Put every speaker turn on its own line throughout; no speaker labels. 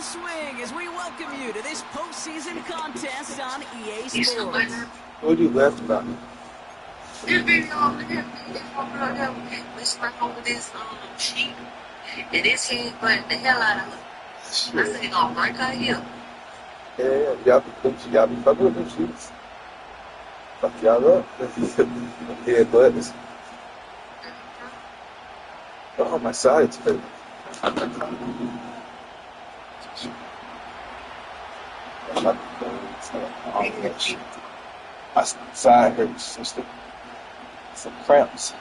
swing as we welcome you to this postseason contest on EA Sports.
What you left about?
This video over there, we stuck over this sheet, and this head button the hell out of her. I said, gonna break her heel.
Yeah, y'all be fucking with them sheets. Fuck y'all up. Yeah, buttons. Oh, my sides hurt. My side hurts, sister. Some cramps.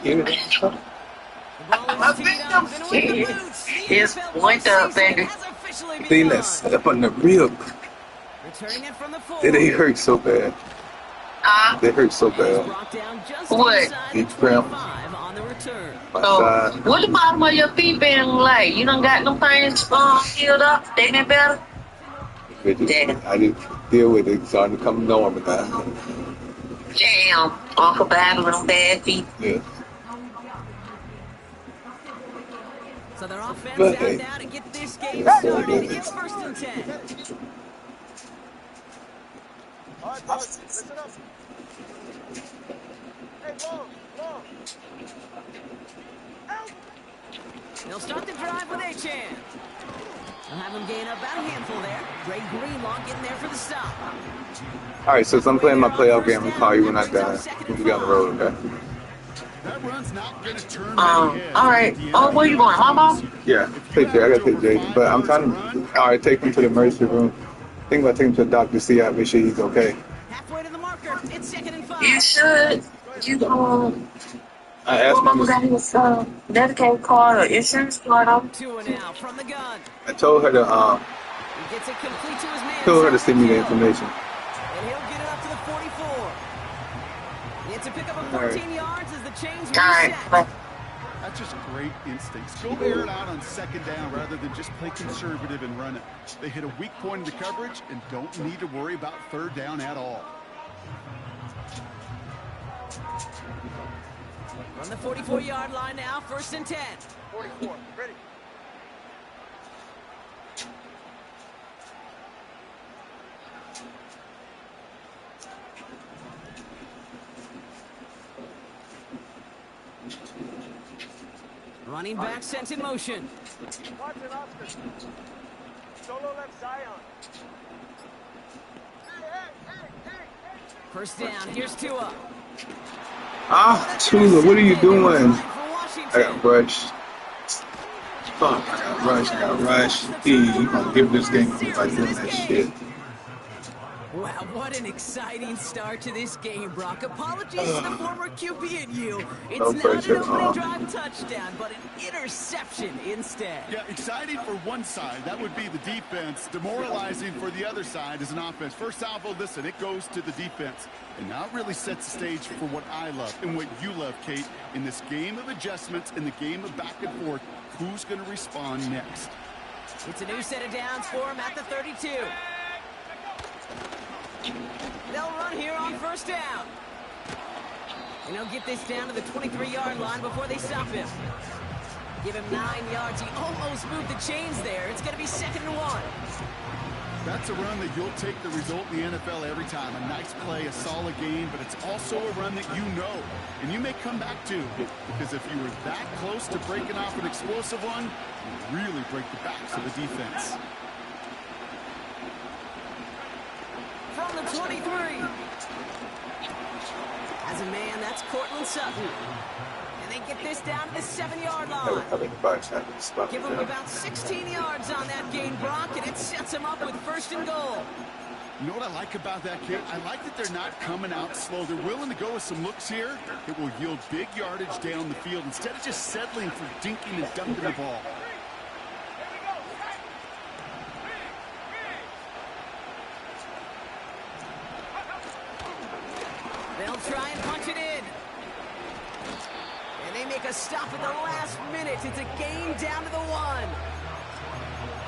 You know?
My victim's is point up, baby.
Thing that slap on the rib. They hurt so bad. They hurt so bad.
What?
Each cramp.
Oh, what the bottom of your feet been like? You done got them things healed up? They been better?
I didn't deal with it, starting to come normal now.
Damn, Uncle Bobby with them bad feet.
Yeah.
So they're offense down now to get this game started. It's 1st and 10.
All right, boys, listen up. Hey, whoa.
They'll start the drive with Achane. They'll have him gain about a handful there. Dre Greenlaw getting there for the stop.
All right, since I'm playing my playoff game, I'll call you when I'm done. We'll be on the road, okay?
That run's not gonna turn
all right. Oh, where you going, Mama?
Yeah, take Jay. I gotta take Jay. But I'm trying to, all right, take him to the emergency room. Think about taking him to the doctor to see out, make sure he's okay.
Halfway to the marker. It's 2nd and 5.
You should.
I asked
Mama got his dedicated card or insurance card on.
2 now from the gun.
I told her to,
He gets it complete to his man.
told her to send me the information.
And he'll get it up to the 44. It's a pickup of 14 yards as the chains reset.
All right.
That's just great instincts. Go air it out on 2nd down rather than just play conservative and run it. They hit a weak point in the coverage and don't need to worry about 3rd down at all.
On the 44-yard line now, 1st and 10.
44, ready.
Running back sent in motion.
Watch it, Oscar. Solo left Zion. Hey.
1st down, here's Tua.
Tula, what are you doing? I got rushed. Fuck, I got rushed. You gonna give this game by doing that shit.
Wow, what an exciting start to this game, Brock. Apologies to the former QB in you. It's
No
not
pressure,
an opening drive touchdown, but an interception instead.
Yeah, exciting for one side. That would be the defense. Demoralizing for the other side as an offense. First salvo, listen, it goes to the defense. And now it really sets the stage for what I love and what you love, Kate. In this game of adjustments, in the game of back and forth, who's going to respond next?
It's a new set of downs for him at the 32. They'll run here on 1st down. And he'll get this down to the 23-yard line before they stop him. Give him 9 yards. He almost moved the chains there. It's going to be 2nd and 1.
That's a run that you'll take the result in the NFL every time. A nice play, a solid game, but it's also a run that you know. And you may come back to, because if you were that close to breaking off an explosive one, you really break the backs of the defense.
From the 23. As a man, that's Cortland Sutton. And they get this down to the 7-yard line. Give him about 16 yards on that gain, Brock, and it sets him up with 1st and goal.
You know what I like about that, Kate? I like that they're not coming out slow. They're willing to go with some looks here. It will yield big yardage down the field instead of just settling for dinking and dunking the ball.
They'll try and punch it in. And they make a stop at the last minute. It's a gain down to the 1.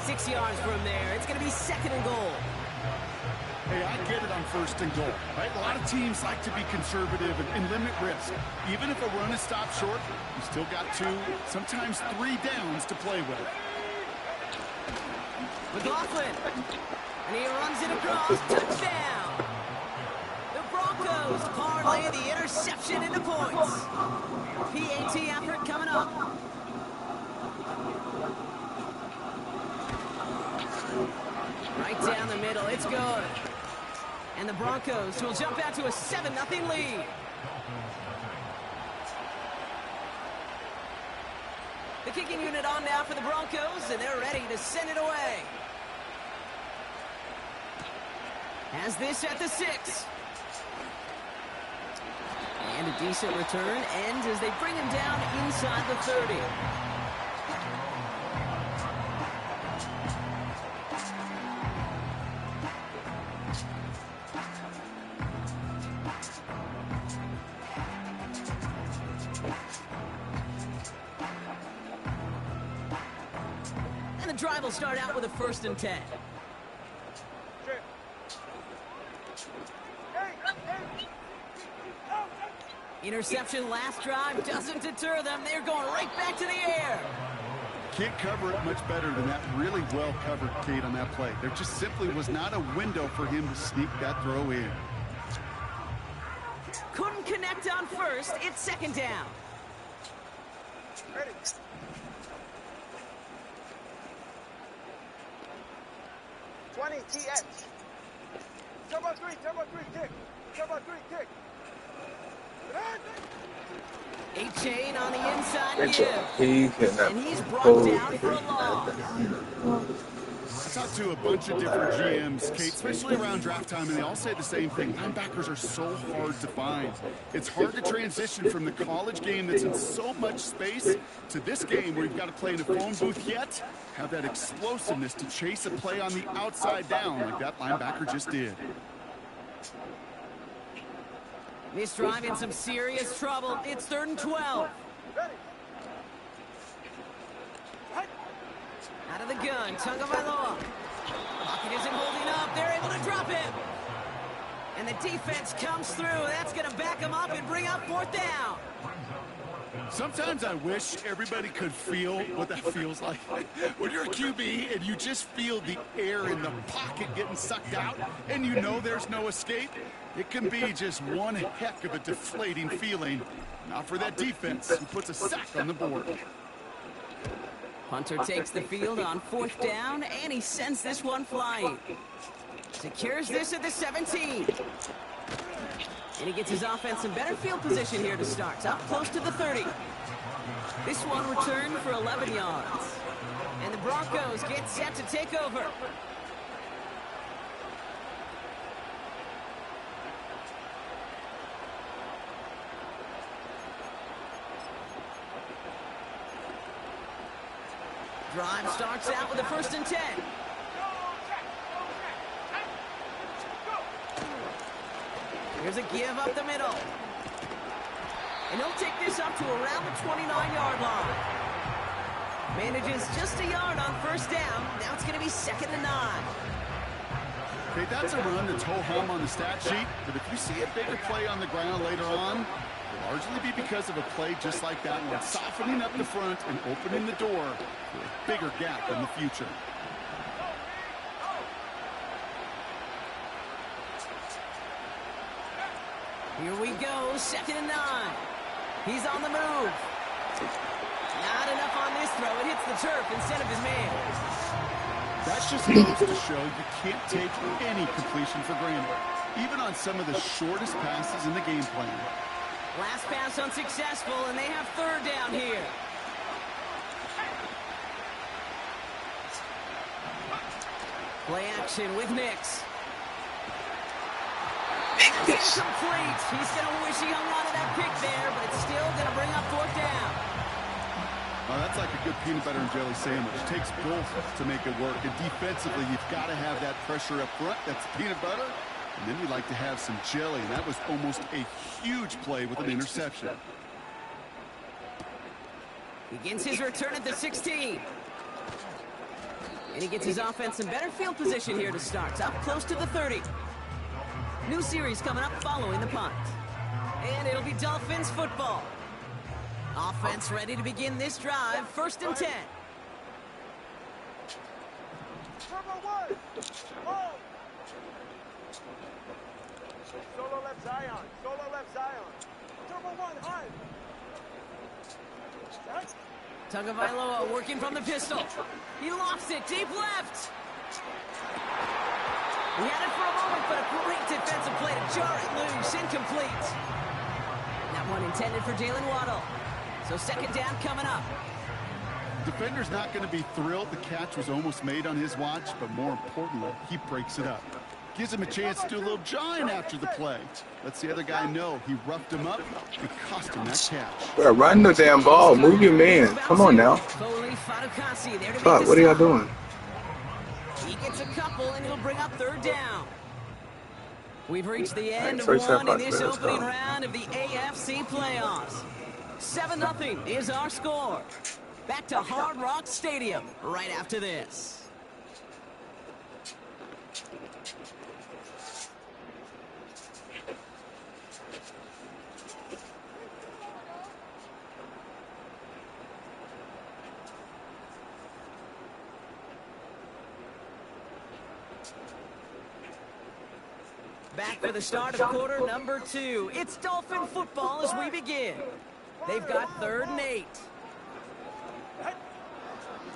6 yards from there. It's going to be 2nd and goal.
Hey, I get it on 1st and goal, right? A lot of teams like to be conservative and limit risk. Even if a run is stopped short, you still got 2, sometimes 3 downs to play with.
McLaughlin. And he runs it across. Touchdown. The Broncos parlay the interception into points. PAT effort coming up. Right down the middle. It's good. And the Broncos will jump out to a 7-0 lead. The kicking unit on now for the Broncos, and they're ready to send it away. Has this at the 6. And a decent return ends as they bring him down inside the 30. And the drive will start out with a 1st and 10. Interception last drive doesn't deter them. They're going right back to the air.
Can't cover it much better than that. Really well covered, Kate, on that play. There just simply was not a window for him to sneak that throw in.
Couldn't connect on 1st. It's 2nd down.
Ready. 20 TX. Turbo 3, kick. Turbo 3, kick.
A-Chain on the inside
It's
give. And he's brought down for a loss.
I talked to a bunch of different GMs, Kate, especially around draft time, and they all say the same thing. Linebackers are so hard to find. It's hard to transition from the college game that's in so much space to this game where you've got to play in a phone booth, yet have that explosiveness to chase a play on the outside down like that linebacker just did.
This drive in some serious trouble. It's 3rd and 12. Out of the gun, Tagovailoa. Pocket isn't holding up. They're able to drop him. And the defense comes through. That's going to back him up and bring up 4th down.
Sometimes I wish everybody could feel what that feels like. When you're a QB and you just feel the air in the pocket getting sucked out and you know there's no escape, it can be just one heck of a deflating feeling. Not for that defense who puts a sack on the board.
Hunter takes the field on 4th down, and he sends this one flying. Secures this at the 17. And he gets his offense in better field position here to start. Up close to the 30. This one returned for 11 yards. And the Broncos get set to take over. Drive starts out with a 1st and 10. Here's a give up the middle. And he'll take this up to around the 29-yard line. Manages just a yard on 1st down. Now it's going to be 2nd and 9.
Okay, that's a run that's ho-hum on the stat sheet, but if you see a bigger play on the ground later on, it'll largely be because of a play just like that one, softening up the front and opening the door for a bigger gap in the future.
Here we go, 2nd and 9. He's on the move. Not enough on this throw. It hits the turf instead of his man.
That just goes to show you can't take any completion for granted, even on some of the shortest passes in the game plan.
Last pass unsuccessful, and they have 3rd down here. Play action with Nix. It's incomplete. He's going to wish he hung on to that pick there, but it's still going to bring up 4th down.
Oh, that's like a good peanut butter and jelly sandwich. It takes both to make it work. And defensively, you've got to have that pressure up front. That's peanut butter. And then you like to have some jelly. And that was almost a huge play with an interception.
Begins his return at the 16. And he gets his offense in better field position here to start. Up close to the 30. New series coming up following the punt. And it'll be Dolphins football. Offense ready to begin this drive. 1st and 10.
Oh! Solo left Zion. Solo left Zion. Turbo one, high. Set.
Tagovailoa working from the pistol. He lofts it deep left. He had it for a moment, but a great defensive play to jar it loose. Incomplete. That one intended for Jalen Waddle. So second down coming up.
Defender's not going to be thrilled the catch was almost made on his watch, but more importantly, he breaks it up. Gives him a chance to do a little jawing after the play. Lets the other guy know he roughed him up and cost him that catch.
Bro, run the damn ball. Move your man. Come on now. Fuck, what are y'all doing?
He gets a couple, and he'll bring up third down. We've reached the end of
first half
one in this
let's
opening
go.
round of the AFC playoffs. 7-0 is our score. Back to Hard Rock Stadium right after this. Back for the start of quarter number 2. It's Dolphin football as we begin. They've got 3rd and 8.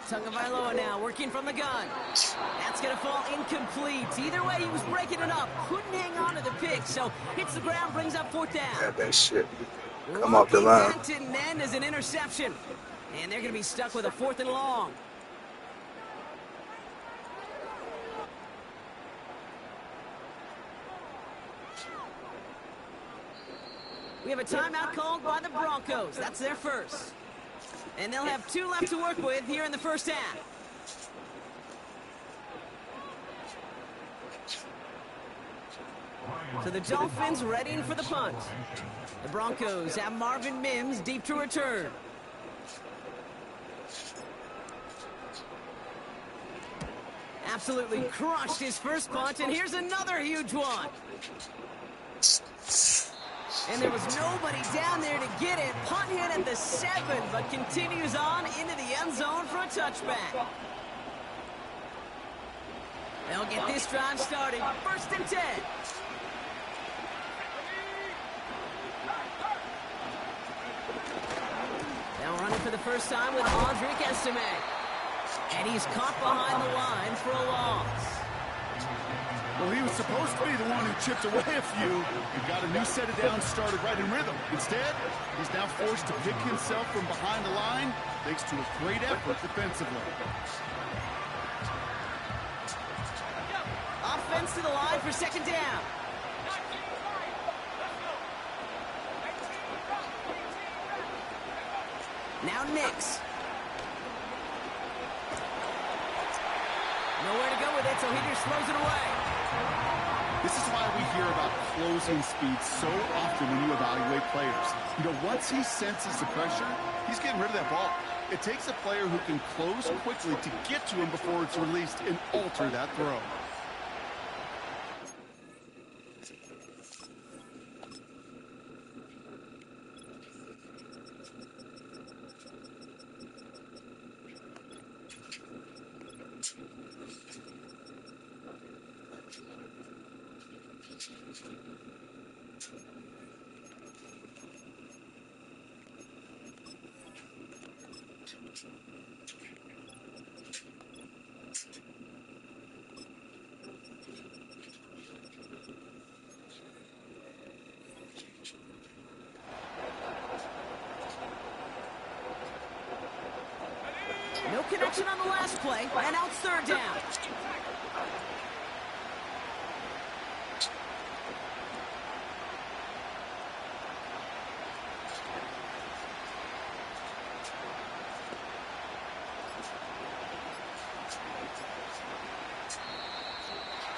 Tagovailoa now working from the gun. That's going to fall incomplete. Either way, he was breaking it up. Couldn't hang on to the pick, so hits the ground, brings up 4th down.
Got that shit. Come off the line.
That didn't end as an interception. And they're going to be stuck with a 4th and long. We have a timeout called by the Broncos. That's their first. And they'll have 2 left to work with here in the first half. So the Dolphins readying for the punt. The Broncos have Marvin Mims deep to return. Absolutely crushed his first punt, and here's another huge one. And there was nobody down there to get it. Punt hit at the 7, but continues on into the end zone for a touchback. They'll get this drive started. 1st and 10. Now running for the first time with Audric Estime. And he's caught behind the line for a loss.
Well, he was supposed to be the one who chipped away a few and got a new set of downs started right in rhythm. Instead, he's now forced to pick himself from behind the line thanks to a great effort defensively.
Offense to the line for 2nd down. Now Nix. Nowhere to go with it, so he just throws it away.
This is why we hear about closing speed so often when you evaluate players. You know, once he senses the pressure, he's getting rid of that ball. It takes a player who can close quickly to get to him before it's released and alter that throw.
No connection on the last play, and now it's 3rd down.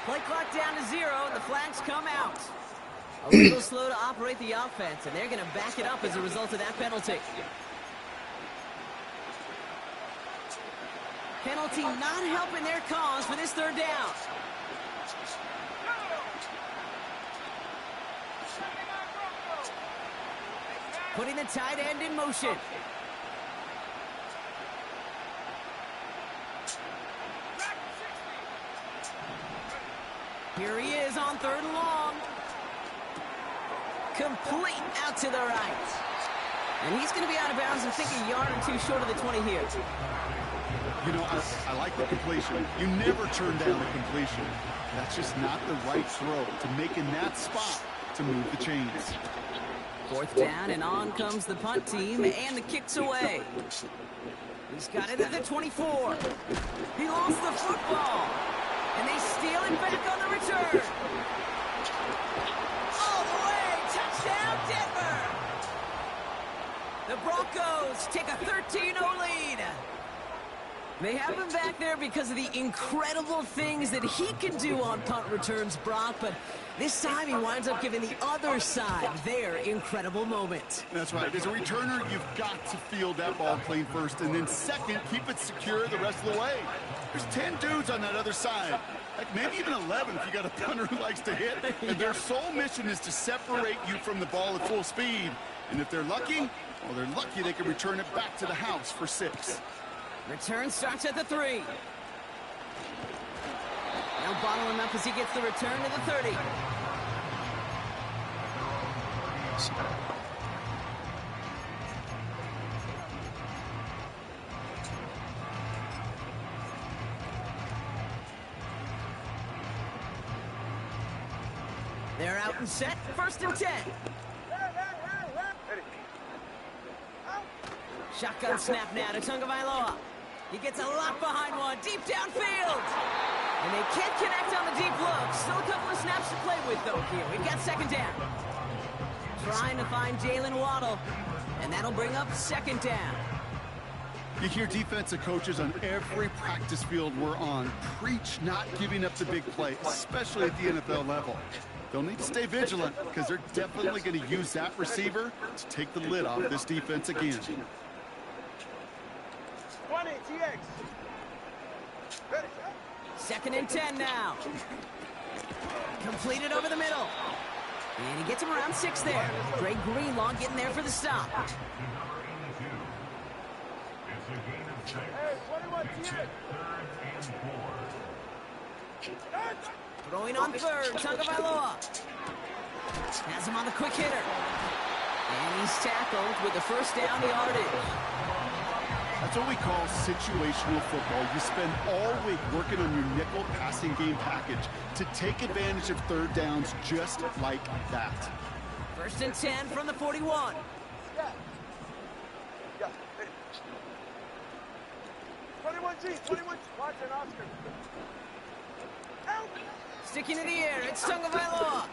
Play clock down to 0, and the flags come out. A little slow to operate the offense, and they're going to back it up as a result of that penalty. Penalty not helping their cause for this 3rd down. Putting the tight end in motion. Here he is on 3rd and long. Complete out to the right. And he's going to be out of bounds, I think, a yard or two short of the 20 here.
You know, I like the completion. You never turn down a completion. That's just not the right throw to make in that spot to move the chains.
4th down, and on comes the punt team, and the kick's away. He's got it at the 24. He lost the football, and they steal it back on the return. All the way, touchdown Denver! The Broncos take a 13-0 lead. They have him back there because of the incredible things that he can do on punt returns, Brock, but this time he winds up giving the other side their incredible moment.
That's right. As a returner, you've got to field that ball clean first, and then second, keep it secure the rest of the way. There's 10 dudes on that other side. Heck, maybe even 11 if you got a punter who likes to hit. And their sole mission is to separate you from the ball at full speed. And if they're lucky, well, they're lucky they can return it back to the house for 6.
Return starts at the 3. Now bottle him up as he gets the return to the 30. They're out and set. 1st and 10. Shotgun snap now to Tagovailoa. He gets a lot behind one, deep downfield. And they can't connect on the deep look. Still a couple of snaps to play with, though, here. We've got 2nd down. Trying to find Jalen Waddle. And that'll bring up 2nd down.
You hear defensive coaches on every practice field we're on preach not giving up the big play, especially at the NFL level. They'll need to stay vigilant because they're definitely going to use that receiver to take the lid off this defense again.
20, TX.
2nd and 10 now. Completed over the middle. And he gets him around 6 there. Dre Greenlaw getting there for the stop.
Hey, 21, TX.
Throwing on 3rd, Tagovailoa. Has him on the quick hitter. And he's tackled with the 1st down yardage.
That's what we call situational football. You spend all week working on your nickel passing game package to take advantage of 3rd downs just like that.
1st and 10 from the 41.
Yeah. 21G, 21. Watch it, Oscar. Help!
Sticking in the air, it's Tagovailoa.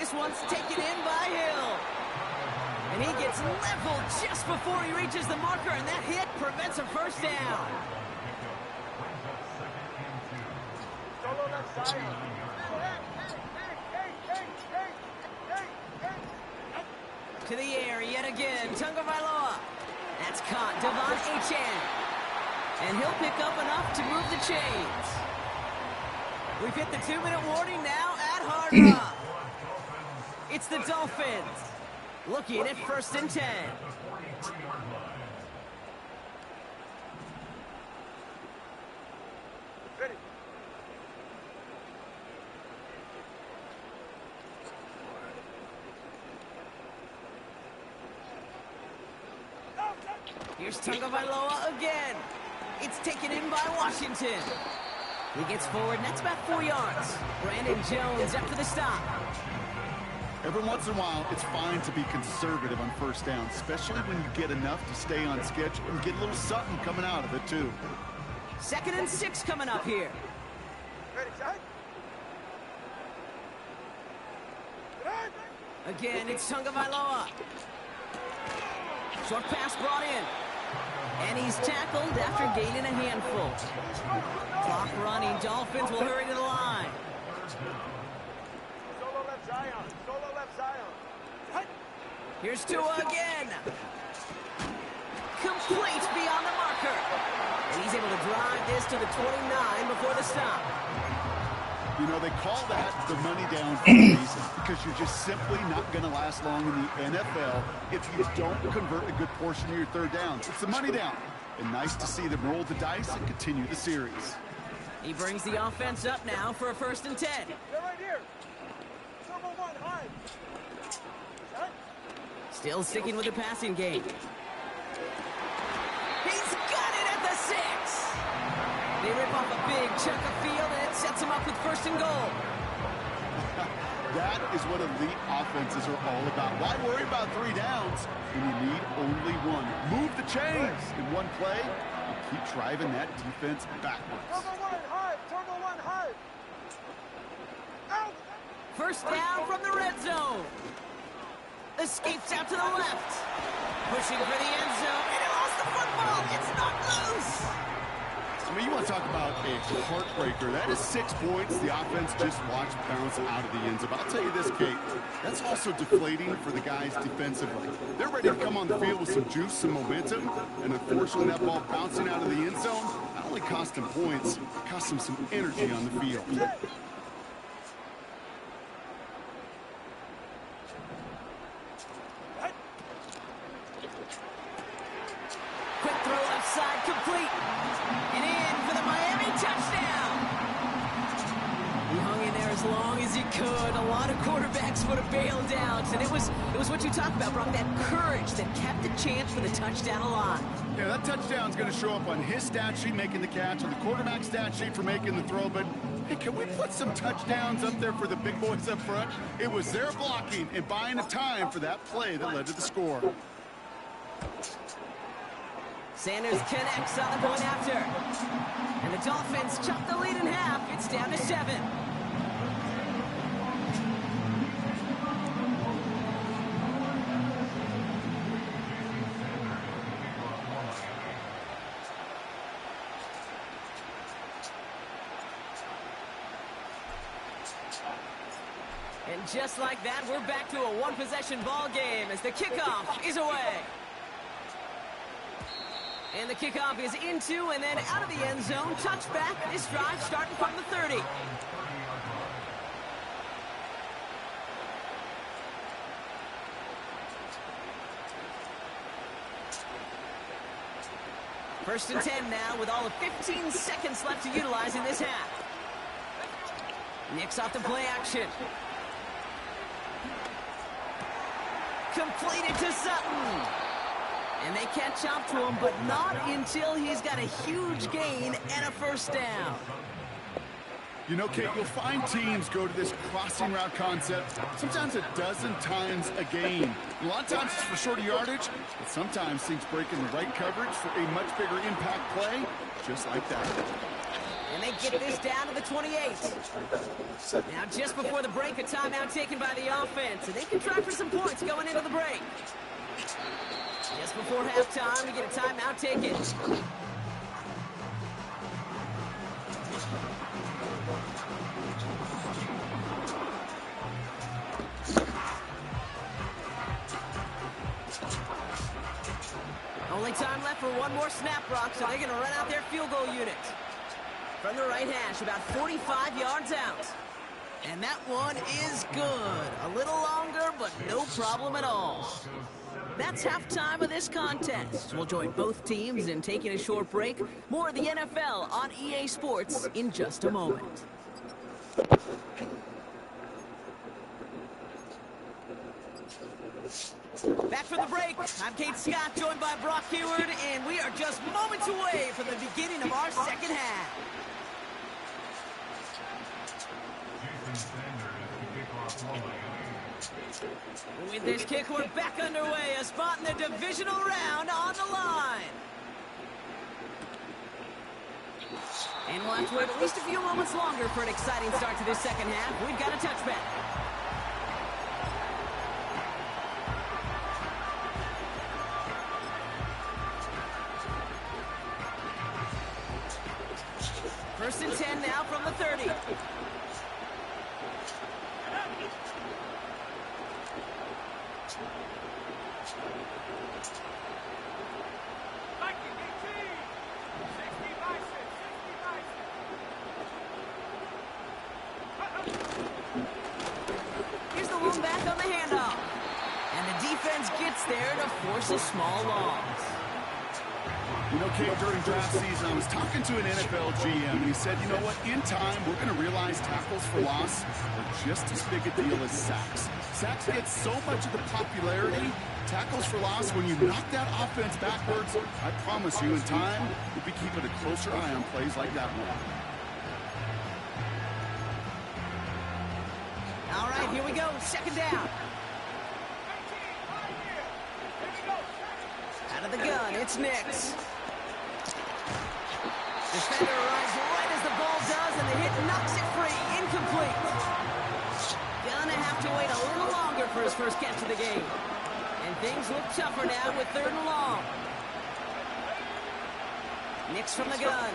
This one's taken in by Hill. And he gets leveled just before he reaches the marker, and that hit prevents a 1st down.
Solo left side. Hey.
To the air yet again, Tagovailoa. That's caught, Devon Achane. And he'll pick up enough to move the chains. We've hit the 2-minute warning now at Hard Rock. It's the Dolphins. Looking at 1st and 10.
Ready.
Here's Tagovailoa again. It's taken in by Washington. He gets forward, and that's about 4 yards. Brandon Jones after the stop.
Every once in a while, it's fine to be conservative on 1st down, especially when you get enough to stay on schedule and get a little something coming out of it, too.
2nd and 6 coming up here.
Ready, side.
Again, it's Tagovailoa. Short pass brought in. And he's tackled after gaining a handful. Clock running. Dolphins will hurry to the line.
Solo left Zion. Solo left Zion.
Here's Tua again. Complete beyond the marker. And he's able to drive this to the 29 before the stop.
You know, they call that the money down for a reason, because you're just simply not going to last long in the NFL if you don't convert a good portion of your 3rd downs. It's the money down. And nice to see them roll the dice and continue the series.
He brings the offense up now for a 1st and 10.
They're right here. Turbo 1, high. Set.
Still sticking with the passing game. He's got it at the 6. They rip off a big chunk of field, and it sets him up with 1st and goal.
That is what elite offenses are all about. Why worry about 3 downs when you need only 1? Move the chains in one play and keep driving that defense backwards.
Turbo 1, high. Turbo 1, high. Out.
1st down from the red zone. Escapes out to the left. Pushing for the end zone, and he lost the football. It's not loose.
I mean, you want to talk about a heartbreaker. That is 6 points the offense just watched bounce out of the end zone. But I'll tell you this, Kate, that's also deflating for the guys defensively. They're ready to come on the field with some juice, some momentum, and unfortunately that ball bouncing out of the end zone not only cost them points, it cost them some energy on the field.
Quick throw left side, complete. And in for the Miami touchdown. He hung in there as long as he could. A lot of quarterbacks would have bailed out. And it was what you talked about, Brock, that courage that kept the chance for the touchdown alive.
Yeah, that touchdown's going to show up on his stat sheet making the catch, on the quarterback stat sheet for making the throw. But, hey, can we put some touchdowns up there for the big boys up front? It was their blocking and buying the time for that play that led to the score.
Sanders connects on the point after. And the Dolphins chop the lead in half. It's down to 7. And just like that, we're back to a one-possession ball game as the kickoff is away. And the kickoff is into and then out of the end zone. Touchback. This drive starting from the 30. First and 10 now with all of 15 seconds left to utilize in this half. Nicks off the play action. Completed to Sutton. And they catch up to him, but not until he's got a huge gain and a 1st down.
You know, Kate, you'll find teams go to this crossing route concept sometimes a dozen times a game. A lot of times it's for shorter yardage, but sometimes things break in the right coverage for a much bigger impact play, just like that.
And they get this down to the 28. Now, just before the break, a timeout taken by the offense, and they can try for some points going into the break. Just before halftime, we get a timeout taken. Only time left for one more snap, Brock, so they're going to run out their field goal unit. From the right hash, about 45 yards out. And that one is good. A little longer, but no problem at all. That's halftime of this contest. We'll join both teams in taking a short break. More of the NFL on EA Sports in just a moment. Back from the break, I'm Kate Scott, joined by Brock Huard, and we are just moments away from the beginning of our second half. With this kick, we're back underway. A spot in the divisional round on the line. And we'll have to wait at least a few moments longer for an exciting start to this second half. We've got a touchback. First and 10 now from the 30. Here's the one back on the handoff. And the defense gets there to force a small loss.
You know, Kate, during draft season, I was talking to an NFL GM, and he said, you know what, in time, we're going to realize tackles for loss are just as big a deal as sacks. Sacks get so much of the popularity. Tackles for loss, when you knock that offense backwards, I promise you, in time, we'll be keeping a closer eye on plays like that one.
All right, here we go. Second down. Out of the gun, it's Nix. Defender arrives right as the ball does, and the hit knocks it free. Incomplete. Gonna have to wait a little longer for his first catch of the game. And things look tougher now with 3rd and long. Nix from the gun.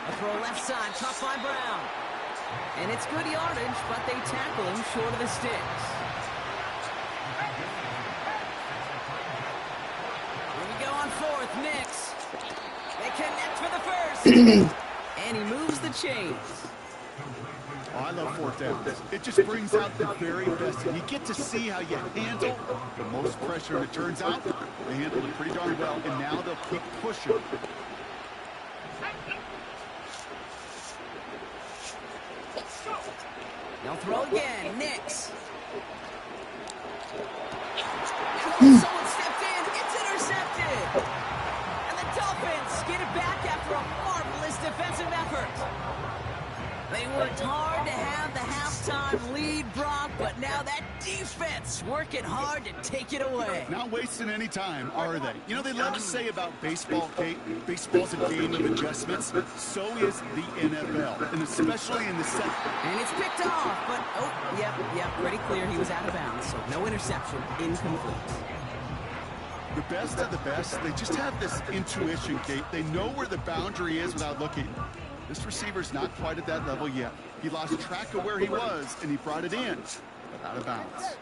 A throw left side, caught by Brown. And it's good yardage, but they tackle him short of the sticks. Here we go on 4th, Nix. They connect for the first. And he moves the chains.
Oh, I love 4th downs. It just brings out the very best. And you get to see how you handle the most pressure. And it turns out they handled it pretty darn well. And now they'll keep pushing.
They'll throw again. Nix. Someone stepped in. It's intercepted. And the Dolphins get it back after a marvelous defensive effort. They worked hard to have the halftime lead, Brock, but now that defense working hard to take it away.
Not wasting any time, are they? You know, they love to say about baseball, Kate, baseball's a game of adjustments. So is the NFL, and especially in the second.
And it's picked off, but, oh, yep, pretty clear he was out of bounds, so no interception, incomplete.
The best of the best, they just have this intuition, Kate. They know where the boundary is without looking. This receiver's not quite at that level yet. He lost track of where he was, and he brought it in, but out of bounds.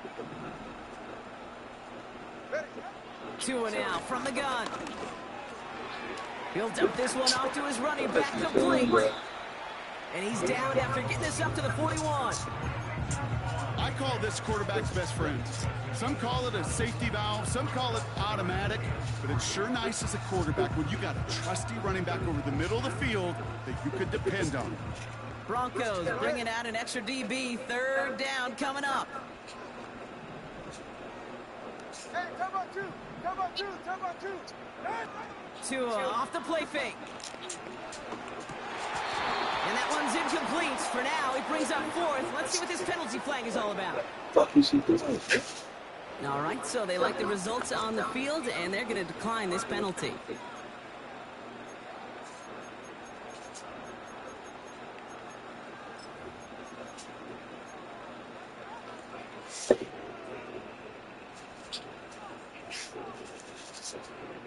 Tua now from the gun. He'll dump this one off to his running back, complete. And he's down after getting this up to the 41.
I call this quarterback's best friend. Some call it a safety valve, some call it automatic, but it's sure nice as a quarterback when you got a trusty running back over the middle of the field that you could depend on.
Broncos bringing out an extra DB, 3rd down coming up.
Hey, come on, two.
Tua off the play fake. And that one's incomplete. For now, he brings up 4th. Let's see what this penalty flag is all about.
Fuck you, she
All right, so they like the results on the field, and they're going to decline this penalty.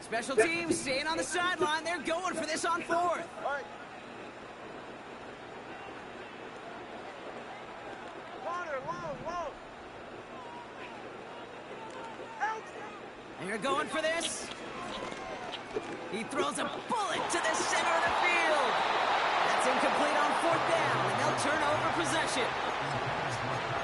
Special teams staying on the sideline. They're going for this on 4th.
All right. Corner, long. Out.
And you're going for this. He throws a bullet to the center of the field. That's incomplete on 4th down, and they'll turn over possession.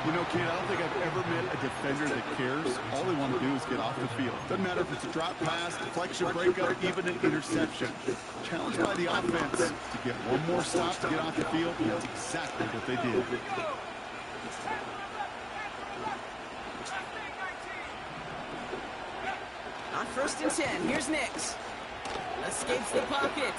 You know, Kate, I don't think I've ever met a defender that cares. All they want to do is get off the field. Doesn't matter if it's a drop pass, deflection, breakup, even an interception. Challenged by the offense to get one more stop to get off the field, and that's exactly what they did.
On 1st and 10, here's Nix. Escapes the pocket.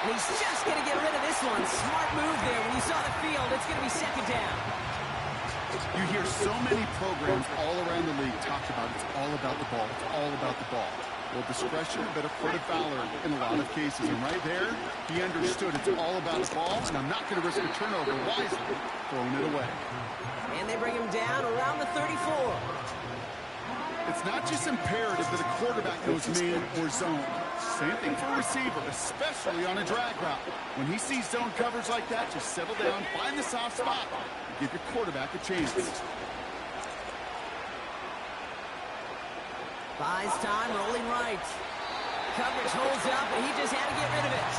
And he's just going to get rid of this one. Smart move there. When you saw the field, it's going to be 2nd down.
You hear so many programs all around the league talk about it's all about the ball. It's all about the ball. Well, discretion, a bit of court of valor in a lot of cases. And right there, he understood it's all about the ball, and I'm not going to risk a turnover wisely, throwing it away.
And they bring him down around the 34.
It's not just imperative that a quarterback knows man or zone. Same thing for a receiver, especially on a drag route. When he sees zone coverage like that, just settle down, find the soft spot, and give your quarterback a chance.
Buys time, rolling right. Coverage holds up, and he just had to get rid of it.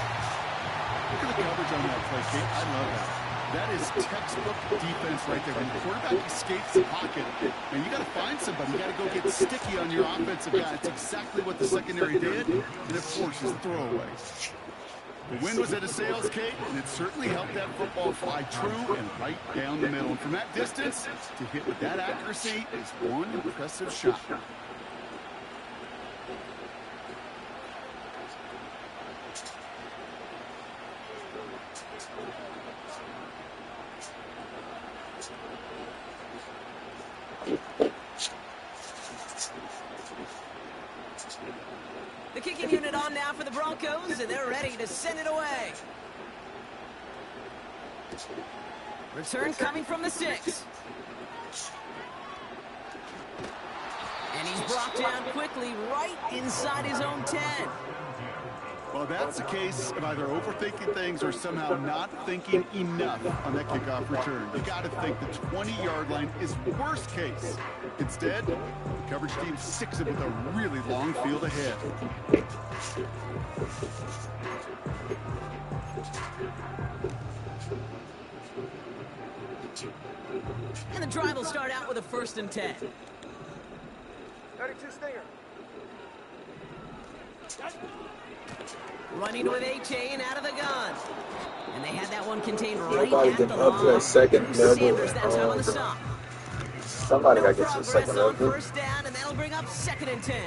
Look at the coverage on that play, Kate. I love that. That is textbook defense right there. When the quarterback escapes the pocket, man, you got to find somebody. You got to go get sticky on your offensive guy. It's exactly what the secondary did, and it forces throwaway. The wind was at his sails, Kate, and it certainly helped that football fly true and right down the middle. And from that distance, to hit with that accuracy is one impressive shot.
The kicking unit on now for the Broncos, and they're ready to send it away. Return coming from the 6. And he's brought down quickly right inside his own 10.
Well, that's a case of either overthinking things or somehow not thinking enough on that kickoff return. You got to think the 20-yard line is worst case. Instead, the coverage team sticks it with a really long field ahead.
And the drive will start out with a 1st and 10.
32 Stinger.
Running with A-Chain out of the gun. And they had that one contained right
Nobody
at the
getting up to
line.
that second level.
Sanders that time on the stop.
Somebody got to get to the
Progress
second
on
level.
1st down, and that'll bring up 2nd and 10.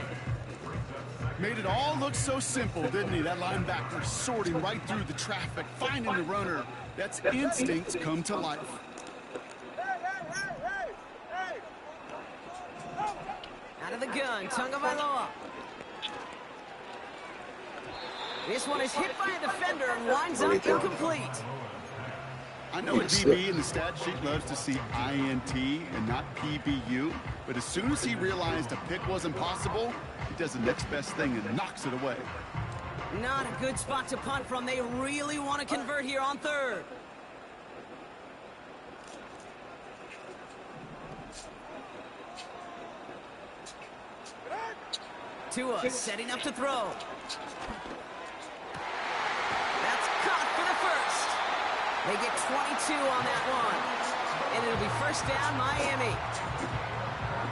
Made it all look so simple, didn't he? That linebacker sorting right through the traffic, finding the runner. That's instincts come to life.
Hey!
Out of the gun, Tagovailoa. This one is hit by a defender and winds up incomplete.
I know a DB in the stat sheet loves to see INT and not PBU, but as soon as he realized a pick wasn't possible, he does the next best thing and knocks it away.
Not a good spot to punt from. They really want to convert here on 3rd. Tua setting up to throw. That's caught for the 1st. They get 22 on that one. And it'll be 1st down, Miami.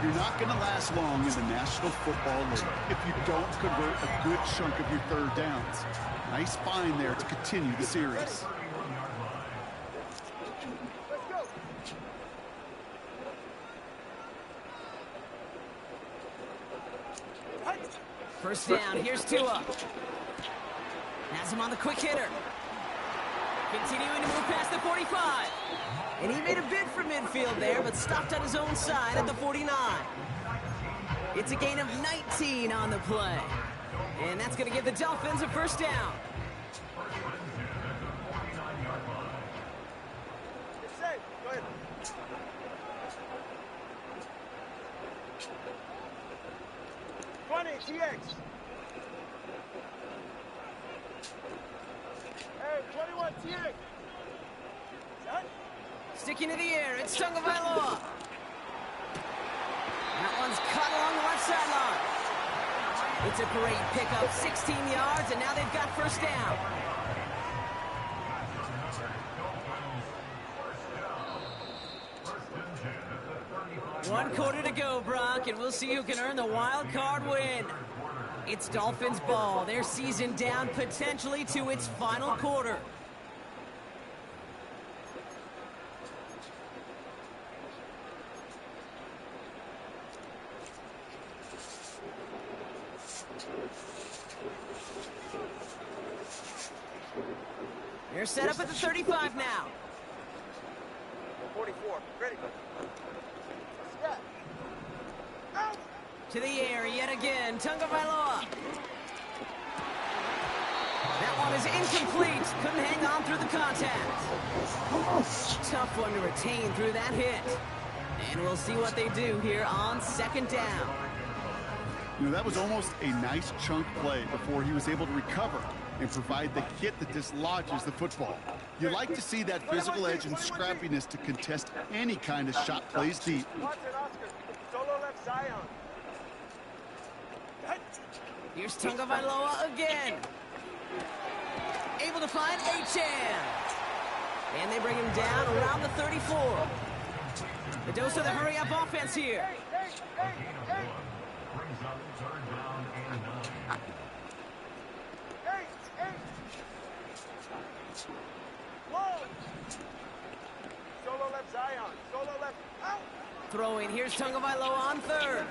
You're not going to last long in the National Football League if you don't convert a good chunk of your 3rd downs. Nice find there to continue the series.
Let's go.
1st down, here's Tua. Has him on the quick hitter. Continuing to move past the 45. And he made a bid for midfield there, but stopped on his own side at the 49. It's a gain of 19 on the play. And that's going to give the Dolphins a 1st down.
It's safe. Go ahead. TX. Hey, 21 TX. Shot.
Sticking to the air, it's Tagovailoa. That one's cut along the left sideline. It's a great pickup, 16 yards, and now they've got 1st down. One quarter to go, Brock, and we'll see who can earn the wild card win. It's Dolphins ball. Their season down potentially to its final quarter. They're set up at the 35 now.
44. Ready. Step. Out.
To the air yet again, Tagovailoa. That one is incomplete. Couldn't hang on through the contact. Tough one to retain through that hit. And we'll see what they do here on 2nd down.
You know, that was almost a nice chunk play before he was able to recover and provide the hit that dislodges the football. You like to see that physical edge and scrappiness to contest any kind of shot plays deep.
Watson, Oscar. Solo left Zion.
Here's Tagovailoa again. Able to find Achane. And they bring him down around the 34. The dose of the hurry-up offense here.
Solo left Zion. Solo left. Out.
Throwing. Here's Tagovailoa on third.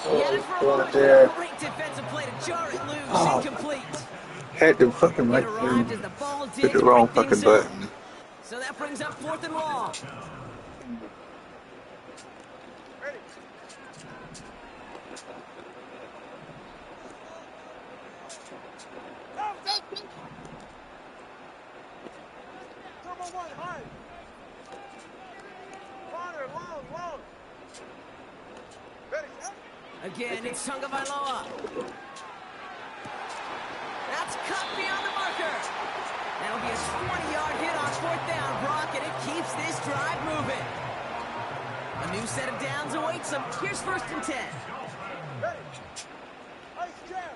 Oh,
He had it for a
go
moment.
out there.
Great defensive play to jar it loose.
Oh.
Incomplete.
Had to fucking
It
like
arrived as the ball did
hit the wrong
break things
fucking
up.
button.
So that brings up 4th and long.
Ready. Out. Turbo 1, high. Corner, long. Ready.
Again, it's Tagovailoa. That's cut beyond the marker. That'll be a 20-yard hit on 4th down, Brock, and it keeps this drive moving. A new set of downs awaits them. Here's 1st and 10.
Ready. Ice jam.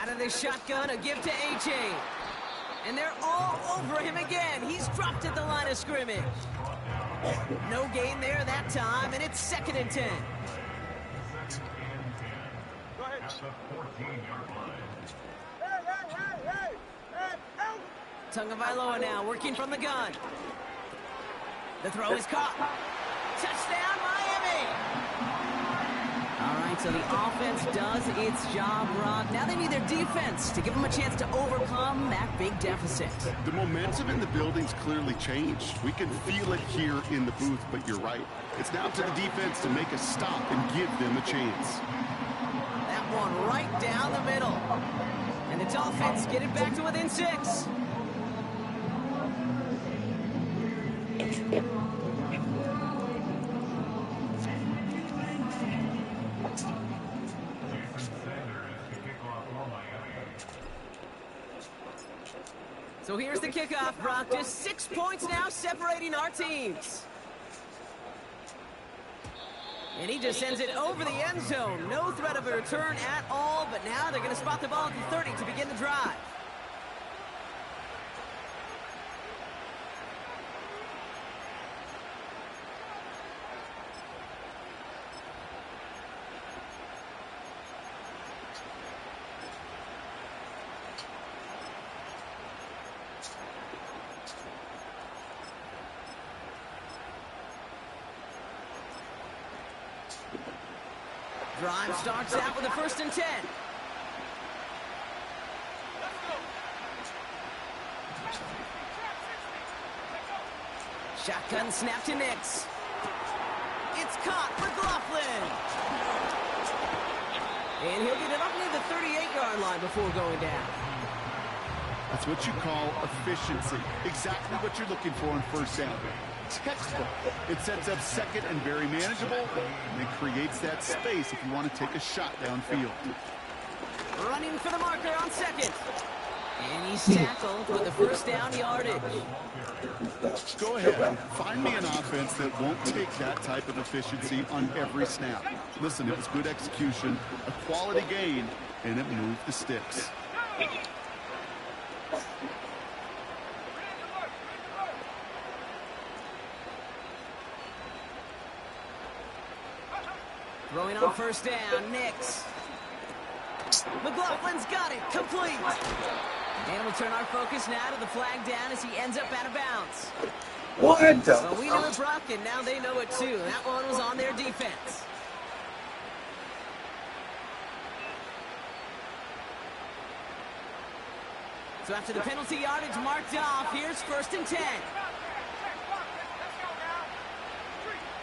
Out of the shotgun, a give to A.J. And they're all over him again. He's dropped at the line of scrimmage. No gain there that time, and it's 2nd and 10.
Go ahead. Hey. Out.
Tagovailoa now working from the gun. The throw is caught. Touchdown, Miami! All right, so the offense does its job, Brock. Now they need their defense to give them a chance to overcome that big deficit.
The momentum in the building's clearly changed. We can feel it here in the booth, but you're right. It's now to the defense to make a stop and give them a chance.
That one right down the middle. And the Dolphins get it back to within 6. So here's the kickoff, Brock. Just 6 points now separating our teams. And he just sends it over the end zone. No threat of a return at all, but now they're going to spot the ball at the 30 to begin the drive. Drive starts out with a 1st and 10. Shotgun snap to Nix. It's caught. McLaughlin. And he'll get it up near the 38-yard line before going down.
That's what you call efficiency. Exactly what you're looking for on 1st down. Textbook. It sets up 2nd and very manageable, and it creates that space if you want to take a shot downfield.
Running for the marker on 2nd. And he's tackled with the 1st down yardage.
Go ahead. Find me an offense that won't take that type of efficiency on every snap. Listen, it was good execution, a quality gain, and it moved the sticks.
Throwing on 1st down, Nix. McLaughlin's got it, complete. And we'll turn our focus now to the flag down as he ends up out of bounds.
What the
Well, we knew it, Brock, and now they know it too. That one was on their defense. So after the penalty yardage marked off, here's 1st and 10.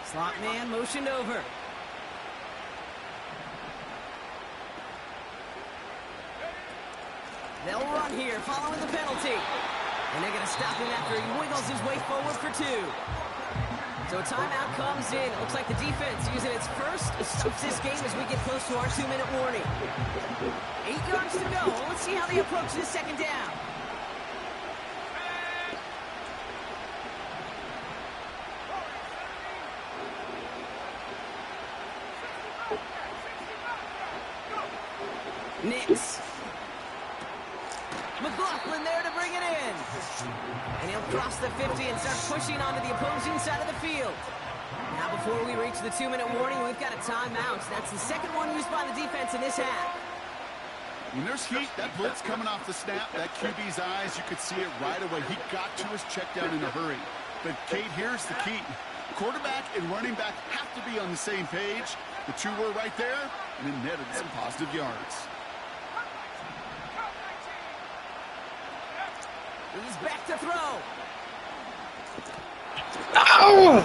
Slot man motioned over. They'll run here following the penalty. And they're going to stop him after he wiggles his way forward for 2. So a timeout comes in. It looks like the defense using its first stops this game as we get close to our 2-minute warning. 8 yards to go. Let's see how they approach this 2nd down. Nix. McLaughlin there to bring it in. And he'll cross the 50 and start pushing onto the opposing side of the field. Now before we reach the 2-minute warning, we've got a timeout. That's the second one used by the defense in this half.
When there's heat, that blitz coming off the snap, that QB's eyes, you could see it right away. He got to his check down in a hurry. But, Kate, here's the key. Quarterback and running back have to be on the same page. The two were right there, and it netted some positive yards.
He's back to throw.
Ow!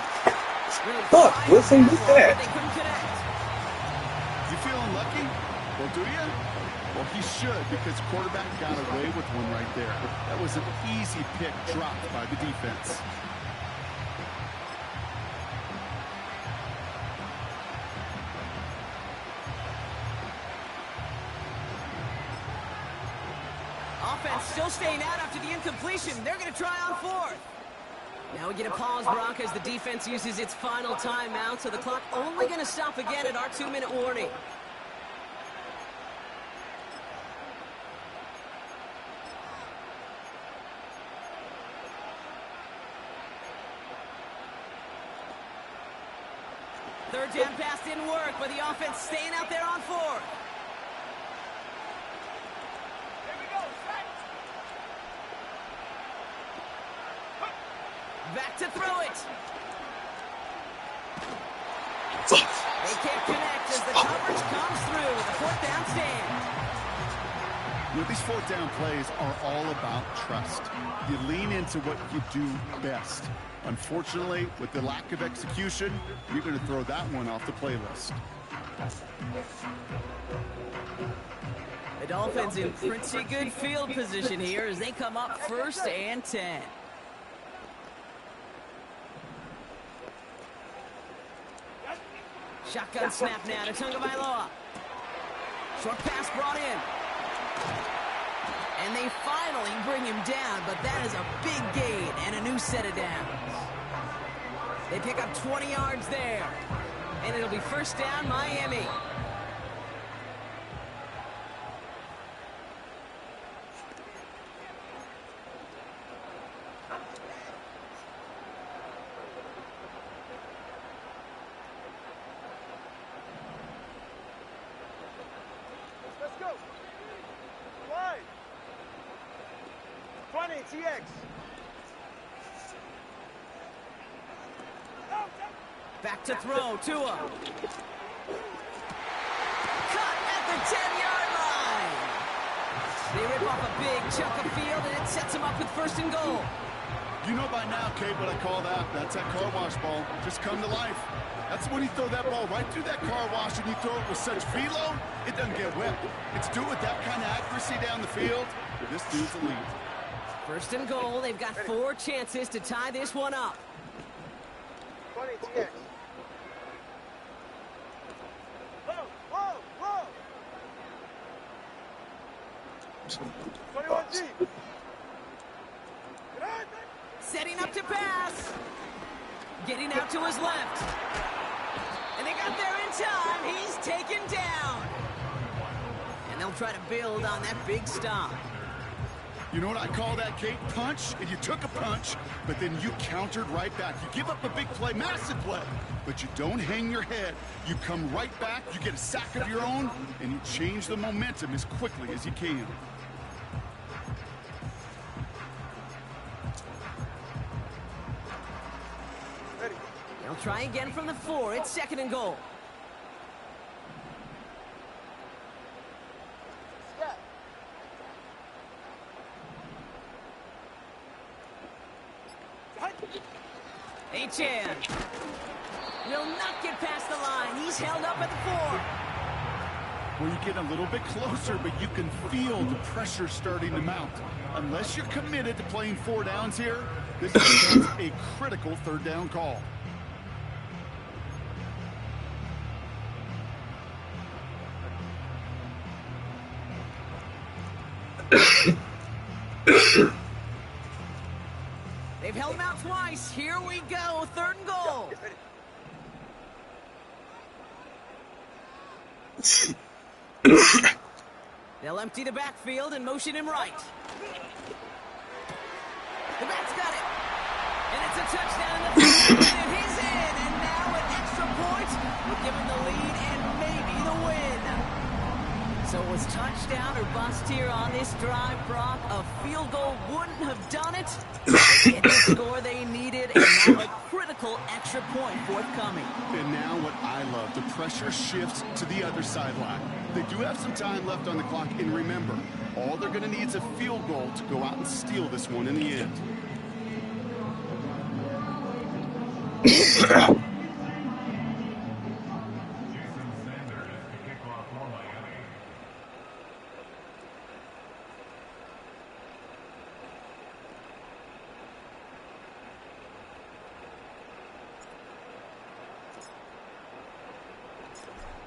Fuck, Wilson, what's that?
They couldn't connect.
You feeling lucky? Well, do you? Well, he should, because quarterback got away with one right there. That was an easy pick dropped by the defense.
Offense still staying out after the incompletion. They're going to try on fourth. Now we get a pause, Brock, as the defense uses its final timeout, so the clock only going to stop again at our 2-minute warning. Third down pass didn't work, but the offense staying out there on fourth. Back to throw it. They can't connect as the coverage comes through. The fourth down stand.
You know, these fourth down plays are all about trust. You lean into what you do best. Unfortunately, with the lack of execution, you're going to throw that one off the playlist.
The Dolphins in pretty good field position here as they come up 1st and 10. Shotgun snap now to Tagovailoa. Short pass brought in. And they finally bring him down, but that is a big gain and a new set of downs. They pick up 20 yards there. And it'll be 1st down, Miami.
Let's go. Wide. 20, TX.
Back to throw, Tua. Cut at the 10-yard line. They rip off a big chunk of field, and it sets them up with 1st and goal.
You know by now, Kate, what I call that. That's that car wash ball. Just come to life. That's when you throw that ball right through that car wash and you throw it with such velo, it doesn't get whipped. It's do it with that kind of accuracy down the field. This dude's elite.
1st and goal. They've got 4 chances to tie this one up.
20, TX. Whoa, whoa, whoa. 21 deep.
Setting up to pass. Getting out to his left. And they got there in time. He's taken down. And they'll try to build on that big stop.
You know what I call that, Kate? Punch, and you took a punch, but then you countered right back. You give up a big play, massive play, but you don't hang your head. You come right back, you get a sack of your own, and you change the momentum as quickly as you can.
They'll try again from the 4. It's 2nd and goal. Achane will not get past the line. He's held up at the 4.
Well, you get a little bit closer, but you can feel the pressure starting to mount. Unless you're committed to playing 4 downs here, this becomes a critical 3rd down call.
They've held him out twice. Here we go. 3rd and goal. They'll empty the backfield and motion him right. touchdown in the first minute. He's in, and now an extra point will give him the lead and maybe the win. So it was touchdown or bust here on this drive, Brock. A field goal wouldn't have done it. They get the score they needed, and now a critical extra point forthcoming.
And now what I love, the pressure shifts to the other sideline. They do have some time left on the clock, and remember, all they're going to need is a field goal to go out and steal this one in the end.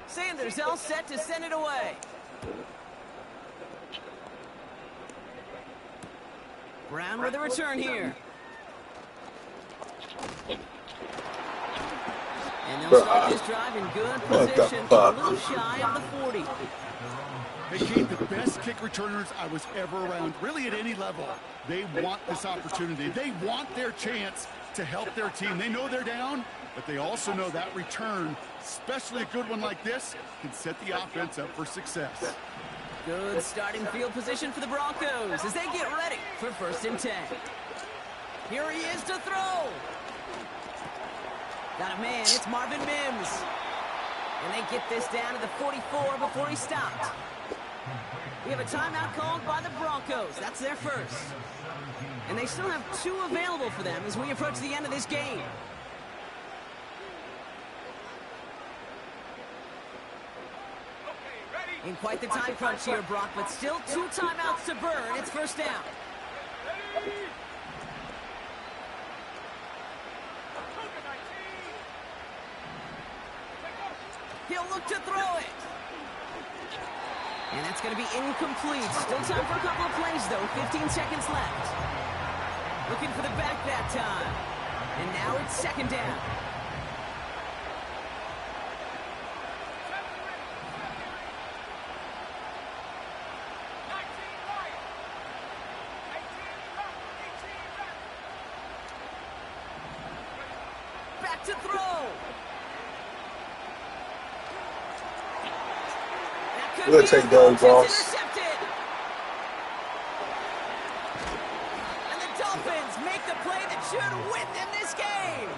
Sanders all set to send it away. Brown with a return here. And they'll start this drive in good position, a little shy of the 40.
They gave the best kick returners I was ever around, really at any level. They want this opportunity. They want their chance to help their team. They know they're down, but they also know that return, especially a good one like this, can set the offense up for success.
Good starting field position for the Broncos as they get ready for 1st and 10. Here he is to throw. Got a man, it's Marvin Mims. And they get this down to the 44 before he stopped. We have a timeout called by the Broncos. That's their first. And they still have 2 available for them as we approach the end of this game. In quite the time crunch here, Brock, but still 2 timeouts to burn. It's 1st down. He'll look to throw it. And that's going to be incomplete. Still time for a couple of plays, though. 15 seconds left. Looking for the back that time. And now it's 2nd down. Back to throw.
We'll take those, boss.
And the Dolphins make the play that should win them this game.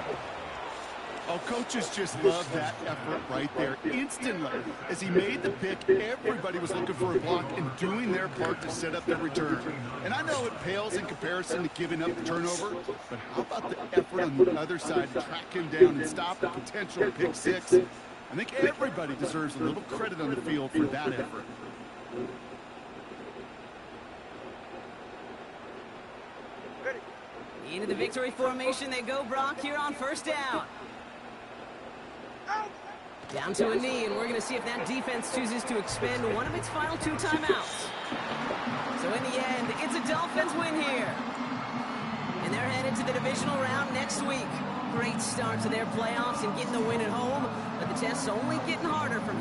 Oh, coaches just love that effort right there. Instantly, as he made the pick, everybody was looking for a block and doing their part to set up their return. And I know it pales in comparison to giving up the turnover, but how about the effort on the other side to track him down and stop a potential pick six? I think everybody deserves a little credit on the field for that effort.
Into the victory formation they go, Brock, here on 1st down. Down to a knee, and we're going to see if that defense chooses to expend one of its final 2 timeouts. So in the end, it's a Dolphins win here. And they're headed to the divisional round next week. Great start to their playoffs and getting the win at home, but the test's only getting harder from here.